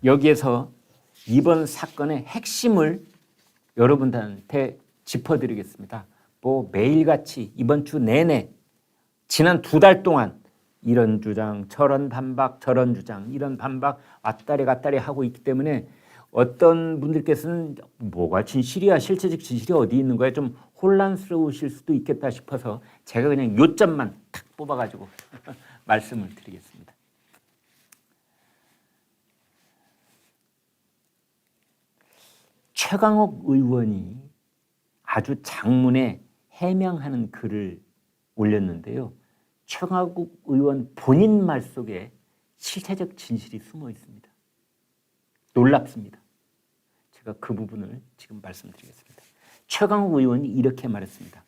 여기에서 이번 사건의 핵심을 여러분들한테 짚어드리겠습니다. 뭐 매일같이 이번 주 내내 지난 2달 동안 이런 주장, 저런 반박, 저런 주장, 이런 반박 왔다리 갔다리 하고 있기 때문에 어떤 분들께서는 뭐가 진실이야, 실체적 진실이 어디 있는 거야, 좀 혼란스러우실 수도 있겠다 싶어서 제가 그냥 요점만 탁 뽑아가지고 말씀을 드리겠습니다. 최강욱 의원이 아주 장문에 해명하는 글을 올렸는데요. 최강욱 의원 본인 말 속에 실체적 진실이 숨어 있습니다. 놀랍습니다. 제가 그 부분을 지금 말씀드리겠습니다. 최강욱 의원이 이렇게 말했습니다.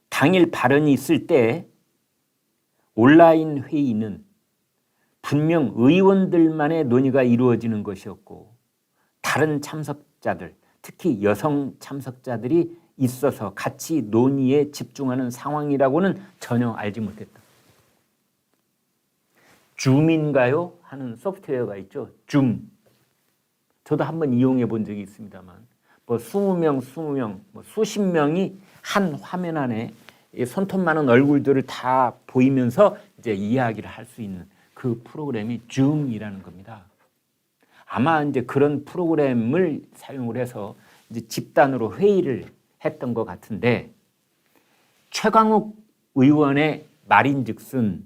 당일 발언이 있을 때 온라인 회의는 분명 의원들만의 논의가 이루어지는 것이었고 다른 참석자들, 특히 여성 참석자들이 있어서 같이 논의에 집중하는 상황이라고는 전혀 알지 못했다. 줌인가요? 하는 소프트웨어가 있죠. 줌. 저도 한번 이용해 본 적이 있습니다만 뭐 20명, 뭐 수십 명이 한 화면 안에 손톱 많은 얼굴들을 다 보이면서 이제 이야기를 할 수 있는 그 프로그램이 줌이라는 겁니다. 아마 이제 그런 프로그램을 사용을 해서 이제 집단으로 회의를 했던 것 같은데 최강욱 의원의 말인즉슨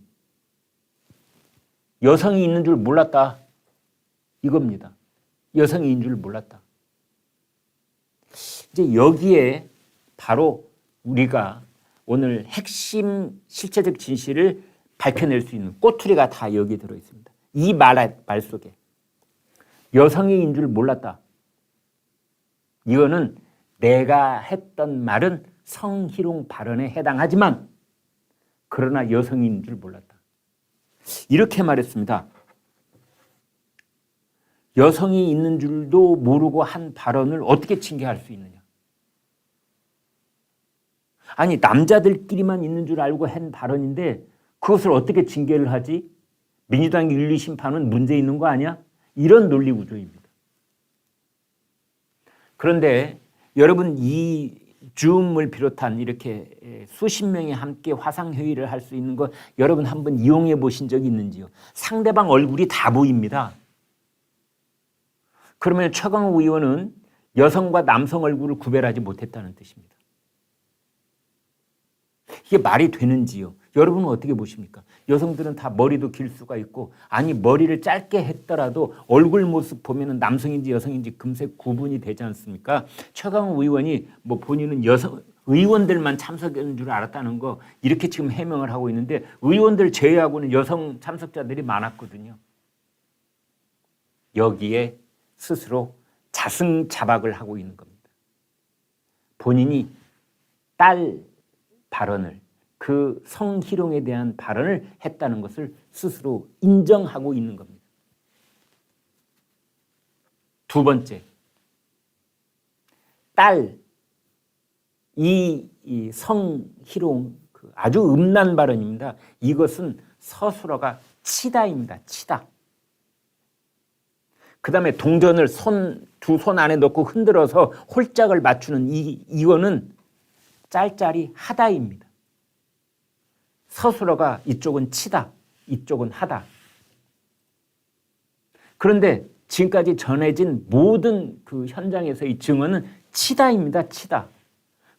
여성이 있는 줄 몰랐다 이겁니다. 여성인 줄 몰랐다. 이제 여기에 바로 우리가 오늘 핵심 실체적 진실을 밝혀낼 수 있는 꼬투리가 다 여기 들어 있습니다. 이 말 속에 여성인 줄 몰랐다. 이거는 내가 했던 말은 성희롱 발언에 해당하지만 그러나 여성인 줄 몰랐다. 이렇게 말했습니다. 여성이 있는 줄도 모르고 한 발언을 어떻게 징계할 수 있느냐. 아니 남자들끼리만 있는 줄 알고 한 발언인데 그것을 어떻게 징계를 하지? 민주당 윤리심판은 문제 있는 거 아니야? 이런 논리 구조입니다. 그런데 여러분 이 줌을 비롯한 이렇게 수십 명이 함께 화상회의를 할 수 있는 거 여러분 한번 이용해 보신 적이 있는지요? 상대방 얼굴이 다 보입니다. 그러면 최강욱 의원은 여성과 남성 얼굴을 구별하지 못했다는 뜻입니다. 이게 말이 되는지요? 여러분은 어떻게 보십니까? 여성들은 다 머리도 길 수가 있고 아니 머리를 짧게 했더라도 얼굴 모습 보면 남성인지 여성인지 금세 구분이 되지 않습니까? 최강욱 의원이 뭐 본인은 여성 의원들만 참석하는 줄 알았다는 거 이렇게 지금 해명을 하고 있는데 의원들 제외하고는 여성 참석자들이 많았거든요. 여기에 스스로 자승자박을 하고 있는 겁니다. 본인이 딸 발언을 그 성희롱에 대한 발언을 했다는 것을 스스로 인정하고 있는 겁니다. 두 번째, 딸 이 성희롱 아주 음란 발언입니다. 이것은 서술어가 치다입니다. 치다. 그 다음에 동전을 두 손 안에 넣고 흔들어서 홀짝을 맞추는 이거는 짤짤이 하다입니다. 서술어가 이쪽은 치다, 이쪽은 하다. 그런데 지금까지 전해진 모든 그 현장에서의 증언은 치다입니다. 치다.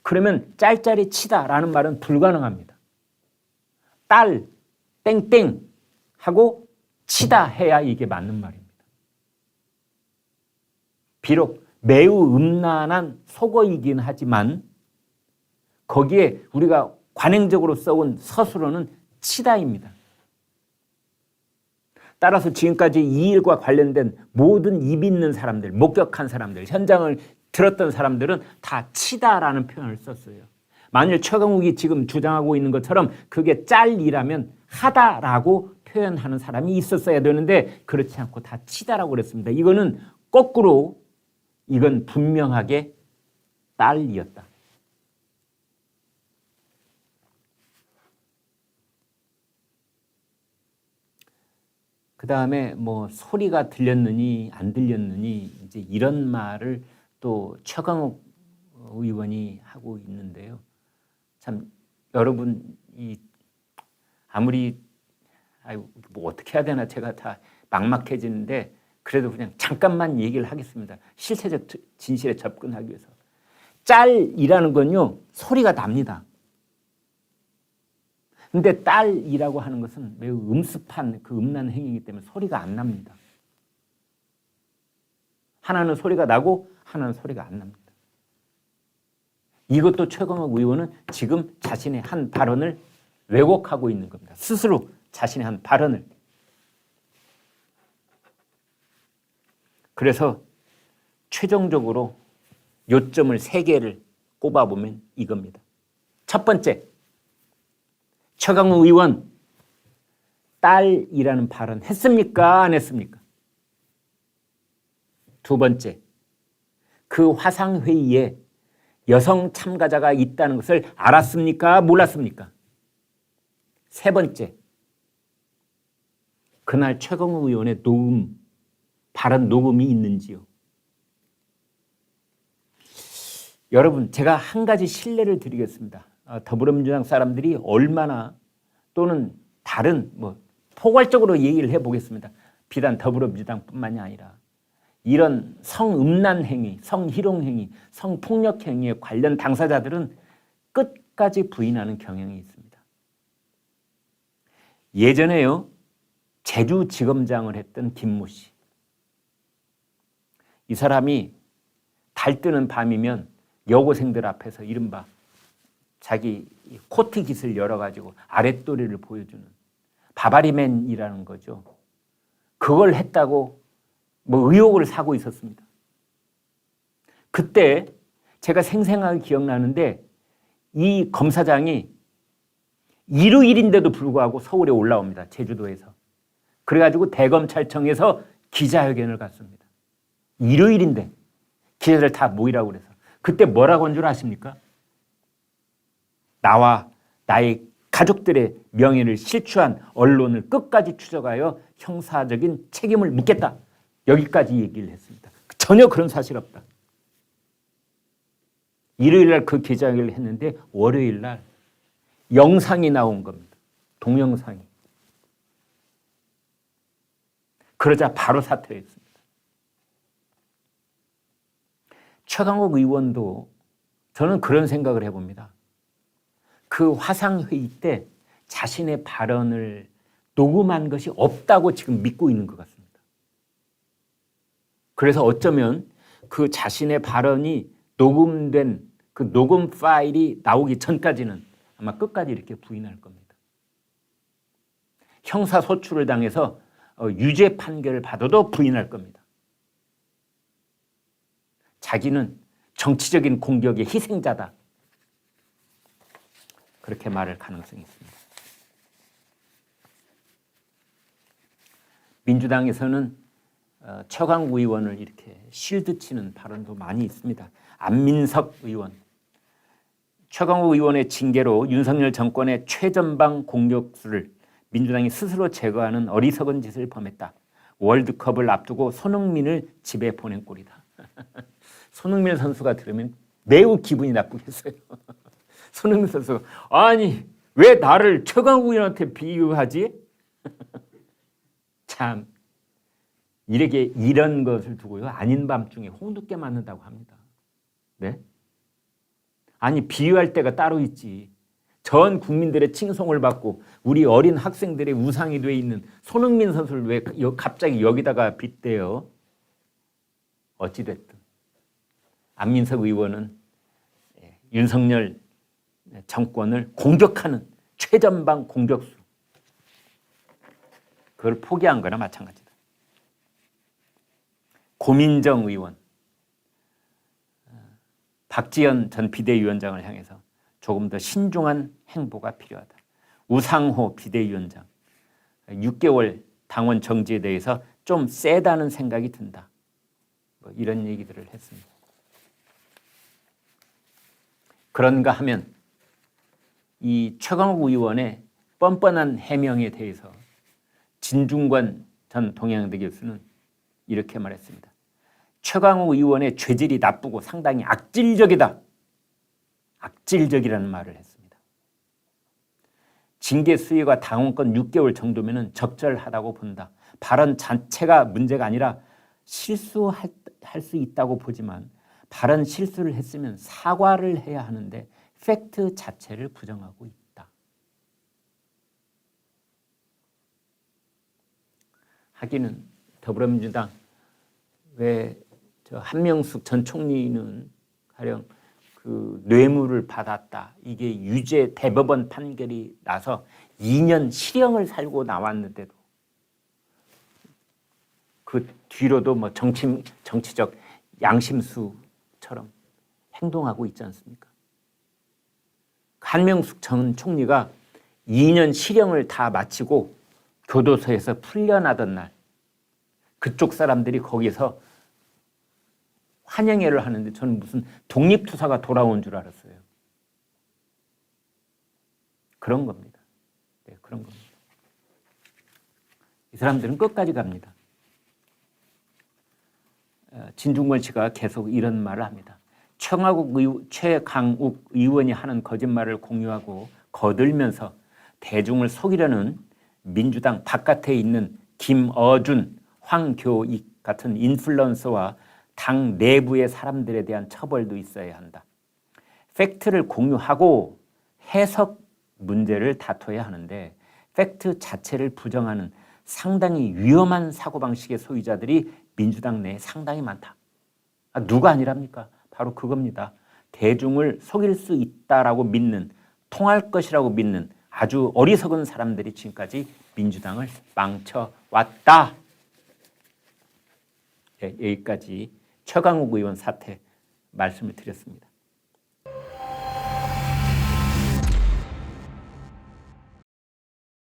그러면 짤짤이 치다라는 말은 불가능합니다. 딸 땡땡 하고 치다 해야 이게 맞는 말입니다. 비록 매우 음란한 속어이긴 하지만 거기에 우리가 관행적으로 써온 서술어는 치다입니다. 따라서 지금까지 이 일과 관련된 모든 입 있는 사람들, 목격한 사람들, 현장을 들었던 사람들은 다 치다라는 표현을 썼어요. 만일 최강욱이 지금 주장하고 있는 것처럼 그게 짤이라면 하다라고 표현하는 사람이 있었어야 되는데 그렇지 않고 다 치다라고 그랬습니다. 이거는 거꾸로 이건 분명하게 딸이었다. 그 그다음에 뭐 소리가 들렸느니 안 들렸느니 이제 이런 말을 또 최강욱 의원이 하고 있는데요. 참 여러분 아무리 뭐 어떻게 해야 되나 제가 다 막막해지는데 그래도 그냥 잠깐만 얘기를 하겠습니다. 실체적 진실에 접근하기 위해서. 짤이라는 건요 소리가 납니다. 근데 딸이라고 하는 것은 매우 음습한 그 음란 행위이기 때문에 소리가 안 납니다. 하나는 소리가 나고 하나는 소리가 안 납니다. 이것도 최강욱 의원은 지금 자신의 한 발언을 왜곡하고 있는 겁니다. 스스로 자신의 한 발언을. 그래서 최종적으로 요점을 3개를 꼽아보면 이겁니다. 첫 번째, 최강욱 의원 딸이라는 발언 했습니까? 안 했습니까? 두 번째, 그 화상회의에 여성 참가자가 있다는 것을 알았습니까? 몰랐습니까? 세 번째, 그날 최강욱 의원의 발언 녹음이 있는지요? 여러분, 제가 한 가지 신뢰를 드리겠습니다. 더불어민주당 사람들이 얼마나 또는 다른 포괄적으로 얘기를 해보겠습니다. 비단 더불어민주당뿐만이 아니라 이런 성음란 행위, 성희롱 행위, 성폭력 행위에 관련 당사자들은 끝까지 부인하는 경향이 있습니다. 예전에요, 제주지검장을 했던 김모 씨. 이 사람이 달뜨는 밤이면 여고생들 앞에서 이른바 자기 코트 깃을 열어가지고 아랫도리를 보여주는 바바리맨이라는 거죠. 그걸 했다고 의혹을 사고 있었습니다. 그때 제가 생생하게 기억나는데 이 검사장이 일요일인데도 불구하고 서울에 올라옵니다. 제주도에서. 그래가지고 대검찰청에서 기자회견을 갔습니다. 일요일인데 기자들 다 모이라고 그래서. 그때 뭐라고 한 줄 아십니까? 나와 나의 가족들의 명예를 실추한 언론을 끝까지 추적하여 형사적인 책임을 묻겠다. 여기까지 얘기를 했습니다. 전혀 그런 사실 없다. 일요일 날 그 기자회견을 했는데 월요일 날 영상이 나온 겁니다. 동영상이. 그러자 바로 사퇴했습니다. 최강욱 의원도 저는 그런 생각을 해봅니다. 그 화상회의 때 자신의 발언을 녹음한 것이 없다고 지금 믿고 있는 것 같습니다. 그래서 어쩌면 그 자신의 발언이 녹음된 그 녹음 파일이 나오기 전까지는 아마 끝까지 이렇게 부인할 겁니다. 형사소출을 당해서 유죄 판결을 받아도 부인할 겁니다. 자기는 정치적인 공격의 희생자다. 그렇게 말할 가능성이 있습니다. 민주당에서는 최강욱 의원을 이렇게 실드치는 발언도 많이 있습니다. 안민석 의원. 최강욱 의원의 징계로 윤석열 정권의 최전방 공격수를 민주당이 스스로 제거하는 어리석은 짓을 범했다. 월드컵을 앞두고 손흥민을 집에 보낸 꼴이다. 손흥민 선수가 들으면 매우 기분이 나쁘겠어요. 손흥민 선수가 아니 왜 나를 최강욱 의원한테 비유하지? 참 이런 것을 두고요. 아닌 밤중에 홍두깨 맞는다고 합니다. 네? 아니 비유할 때가 따로 있지. 전 국민들의 칭송을 받고 우리 어린 학생들의 우상이 돼 있는 손흥민 선수를 왜 갑자기 여기다가 빗대요? 어찌됐든 안민석 의원은 윤석열 정권을 공격하는 최전방 공격수. 그걸 포기한 거나 마찬가지다. 고민정 의원. 박지원 전 비대위원장을 향해서 조금 더 신중한 행보가 필요하다. 우상호 비대위원장. 6개월 당원 정지에 대해서 좀 세다는 생각이 든다. 이런 얘기들을 했습니다. 그런가 하면 이 최강욱 의원의 뻔뻔한 해명에 대해서 진중권 전 동양대 교수는 이렇게 말했습니다. 최강욱 의원의 죄질이 나쁘고 상당히 악질적이다. 악질적이라는 말을 했습니다. 징계 수위가 당원권 6개월 정도면 적절하다고 본다. 발언 자체가 문제가 아니라 실수할 수 있다고 보지만 발언 실수를 했으면 사과를 해야 하는데 팩트 자체를 부정하고 있다. 하기는 더불어민주당 왜 저 한명숙 전 총리는 가령 그 뇌물을 받았다. 이게 유죄 대법원 판결이 나서 2년 실형을 살고 나왔는데도 그 뒤로도 뭐 정치적 양심수처럼 행동하고 있지 않습니까? 한명숙 전 총리가 2년 실형을 다 마치고 교도소에서 풀려나던 날 그쪽 사람들이 거기서 환영회를 하는데 저는 무슨 독립투사가 돌아온 줄 알았어요. 그런 겁니다. 네, 그런 겁니다. 이 사람들은 끝까지 갑니다. 진중권 씨가 계속 이런 말을 합니다. 최강욱 의원이 하는 거짓말을 공유하고 거들면서 대중을 속이려는 민주당 바깥에 있는 김어준, 황교익 같은 인플루언서와 당 내부의 사람들에 대한 처벌도 있어야 한다. 팩트를 공유하고 해석 문제를 다퉈야 하는데 팩트 자체를 부정하는 상당히 위험한 사고방식의 소유자들이 민주당 내에 상당히 많다. 누가 아니랍니까? 바로 그겁니다. 대중을 속일 수 있다라고 믿는, 통할 것이라고 믿는 아주 어리석은 사람들이 지금까지 민주당을 망쳐왔다. 네, 여기까지 최강욱 의원 사태 말씀을 드렸습니다.